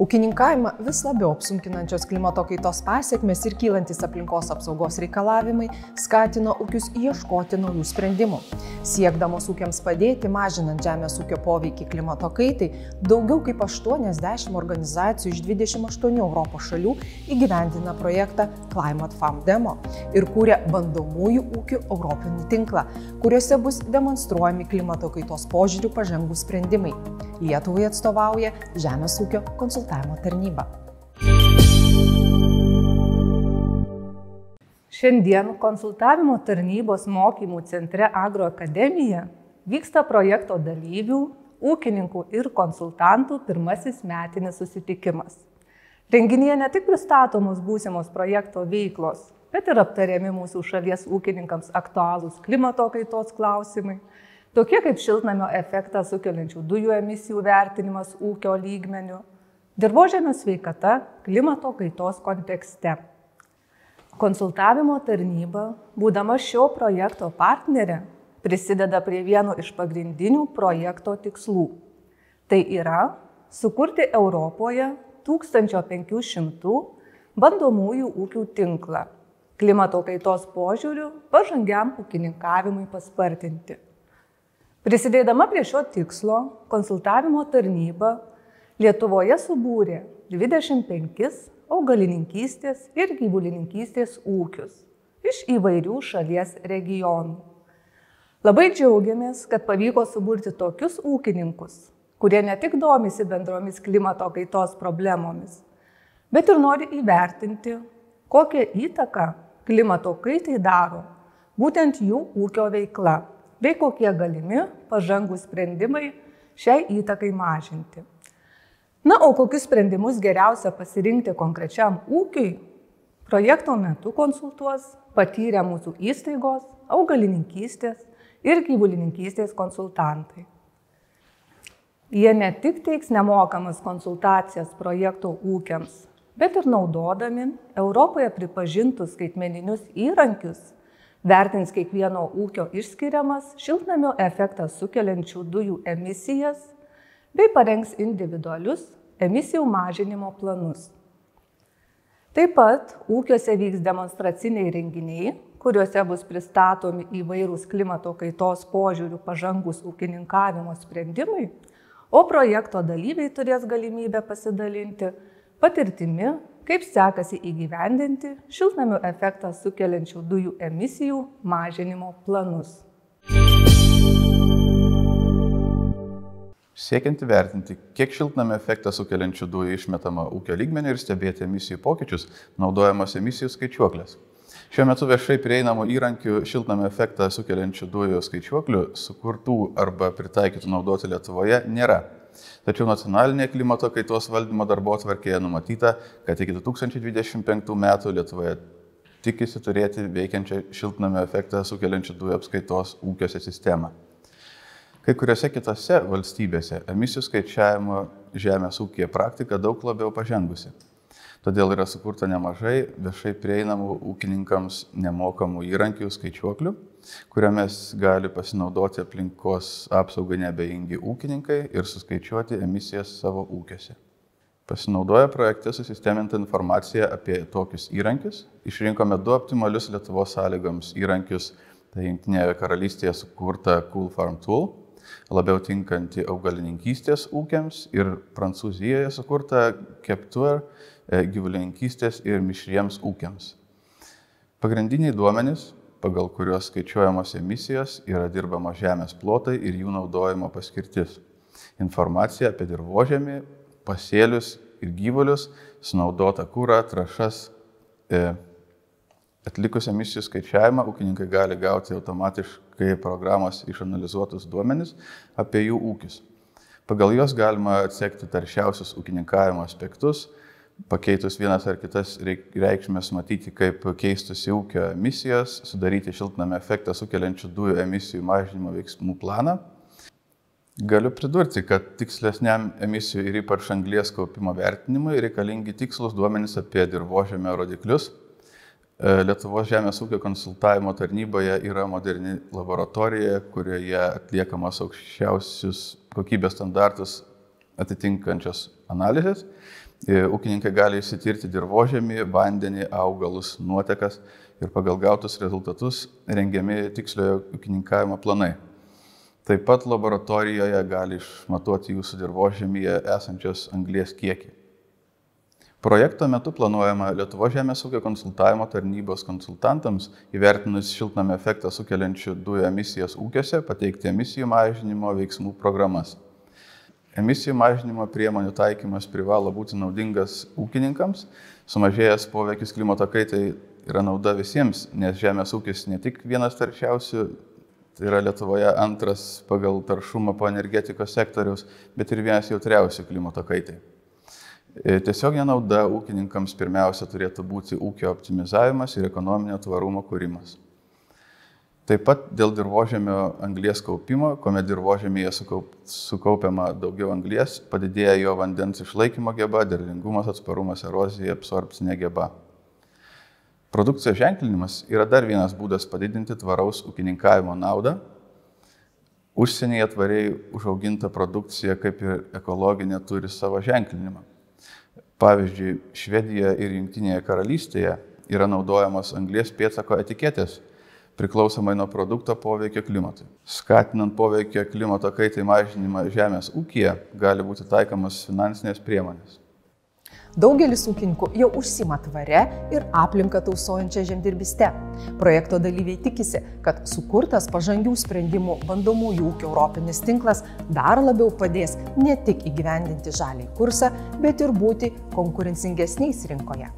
Ūkininkavimą vis labiau apsunkinančios klimato kaitos pasekmės ir kylantis aplinkos apsaugos reikalavimai skatino ūkius ieškoti naujų sprendimų. Siekdamos ūkiams padėti, mažinant žemės ūkio poveikį klimato kaitai, daugiau kaip 80 organizacijų iš 28 Europos šalių įgyvendina projektą Climate Farm Demo ir kūrė bandomųjų ūkių europinį tinklą, kuriuose bus demonstruojami klimato kaitos požiūrių pažangūs sprendimai. Lietuvai atstovauja Žemės ūkio konsultavimo tarnyba. Šiandien konsultavimo tarnybos mokymų centre Agroakademija vyksta projekto dalyvių, ūkininkų ir konsultantų pirmasis metinis susitikimas. Renginyje ne tik pristatomos būsimos projekto veiklos, bet ir aptariami mūsų šalies ūkininkams aktualūs klimato kaitos klausimai, tokie kaip šiltnamio efektą sukeliančių dujų emisijų vertinimas ūkio lygmeniu, dirvožemio sveikata klimato kaitos kontekste. Konsultavimo tarnyba, būdama šio projekto partnerė, prisideda prie vieno iš pagrindinių projekto tikslų. Tai yra sukurti Europoje 1500 bandomųjų ūkių tinklą, klimato kaitos požiūriu pažangiam ūkininkavimui paspartinti. Prisidėdama prie šio tikslo, konsultavimo tarnyba Lietuvoje subūrė 25 augalininkystės ir gyvulininkystės ūkius iš įvairių šalies regionų. Labai džiaugiamės, kad pavyko suburti tokius ūkininkus, kurie ne tik domisi bendromis klimato kaitos problemomis, bet ir nori įvertinti, kokią įtaką klimato kaitai daro būtent jų ūkio veikla, bei kokie galimi pažangūs sprendimai šiai įtakai mažinti. Na, o kokius sprendimus geriausia pasirinkti konkrečiam ūkiui, projekto metu konsultuos patyrę mūsų įstaigos, augalininkystės ir gyvulininkystės konsultantai. Jie ne tik teiks nemokamas konsultacijas projekto ūkiams, bet ir naudodami Europoje pripažintus skaitmeninius įrankius, vertins kiekvieno ūkio išskiriamas šiltnamio efektą sukeliančių dujų emisijas bei parengs individualius emisijų mažinimo planus. Taip pat ūkiuose vyks demonstraciniai renginiai, kuriuose bus pristatomi įvairūs klimato kaitos požiūrių pažangūs ūkininkavimo sprendimai, o projekto dalyviai turės galimybę pasidalinti patirtimi, kaip sekasi įgyvendinti šiltnamio efektą sukeliančių dujų emisijų mažinimo planus. Siekiant įvertinti, kiek šiltnamio efektą sukeliančių dujų išmetama ūkio lygmeniu ir stebėti emisijų pokyčius, naudojamos emisijų skaičiuoklės. Šiuo metu viešai prieinamų įrankių šiltnamio efektą sukeliančių dujų skaičiuoklių sukurtų arba pritaikytų naudoti Lietuvoje nėra. Tačiau nacionalinėje klimato kaitos valdymo darbotvarkėje numatyta, kad iki 2025 metų Lietuvoje tikisi turėti veikiančią šiltnamio efektą sukeliančių dujų apskaitos ūkiuose sistemą. Kai kuriuose kitose valstybėse emisijų skaičiavimo žemės ūkyje praktika daug labiau pažengusi. Todėl yra sukurta nemažai viešai prieinamų ūkininkams nemokamų įrankių skaičiuoklių, kuriomis gali pasinaudoti aplinkos apsaugai neabejingi ūkininkai ir suskaičiuoti emisijas savo ūkiuose. Pasinaudoję projekte susistemintą informaciją apie tokius įrankius, išrinkome 2 optimalius Lietuvos sąlygoms įrankius, tai Jungtinėje karalystėje sukurta Cool Farm Tool, labiau tinkanti augalininkystės ūkiams, ir Prancūzijoje sukurta Capture gyvulininkystės ir mišriems ūkiams. Pagrindiniai duomenys, pagal kuriuos skaičiuojamos emisijos, yra dirbama žemės plotai ir jų naudojimo paskirtis. Informacija apie dirvožemį, pasėlius ir gyvulius, sunaudotą kurą, trąšas. Atlikus emisijų skaičiavimą, ūkininkai gali gauti automatiškai programos išanalizuotus duomenis apie jų ūkius. Pagal juos galima atsekti taršiausius ūkininkavimo aspektus, pakeitus vienas ar kitas reikšmės matyti, kaip keistųsi ūkio emisijos, sudaryti šiltnamio efektą sukeliančių dujų emisijų mažinimo veiksmų planą. Galiu pridurti, kad tikslesniam emisijų ir ypač anglies kaupimo vertinimui reikalingi tikslus duomenys apie dirvožemio rodiklius. Lietuvos žemės ūkio konsultavimo tarnyboje yra moderni laboratorija, kurioje atliekamos aukščiausius kokybės standartus atitinkančios analizės. Ūkininkai gali įsitirti dirvožemį, vandenį, augalus, nuotekas ir pagal gautus rezultatus rengiami tiksliojo ūkininkavimo planai. Taip pat laboratorijoje gali išmatuoti jūsų dirvožemyje esančios anglies kiekį. Projekto metu planuojama Lietuvos žemės ūkio konsultavimo tarnybos konsultantams įvertinus šiltnamio efektą sukeliančių dujų emisijas ūkiuose pateikti emisijų mažinimo veiksmų programas. Emisijų mažinimo priemonių taikymas privalo būti naudingas ūkininkams, sumažėjęs poveikis klimato kaitai yra nauda visiems, nes žemės ūkis ne tik vienas taršiausių, tai yra Lietuvoje antras pagal taršumą po energetikos sektoriaus, bet ir vienas jautriausių klimato kaitai. Tiesioginė nauda ūkininkams pirmiausia turėtų būti ūkio optimizavimas ir ekonominio tvarumo kūrimas. Taip pat dėl dirvožemio anglies kaupimo, kuomet dirvožemyje sukaupiama daugiau anglies, padidėja jo vandens išlaikymo geba, derlingumas, atsparumas erozijai, absorbcinė geba. Produkcijos ženklinimas yra dar vienas būdas padidinti tvaraus ūkininkavimo naudą. Užsienyje tvariai užauginta produkcija, kaip ir ekologinė, turi savo ženklinimą. Pavyzdžiui, Švedijoje ir Jungtinėje karalystėje yra naudojamos anglies pėdsako etiketės, priklausomai nuo produkto poveikio klimatui. Skatinant poveikio klimato kaitai mažinimą žemės ūkyje gali būti taikomas finansinės priemonės. Daugelis ūkininkų jau užsima tvare ir aplinką tausojančią žemdirbystę. Projekto dalyviai tikisi, kad sukurtas pažangių sprendimų bandomųjų ūkių europinis tinklas dar labiau padės ne tik įgyvendinti žaliąjį kursą, bet ir būti konkurencingesniais rinkoje.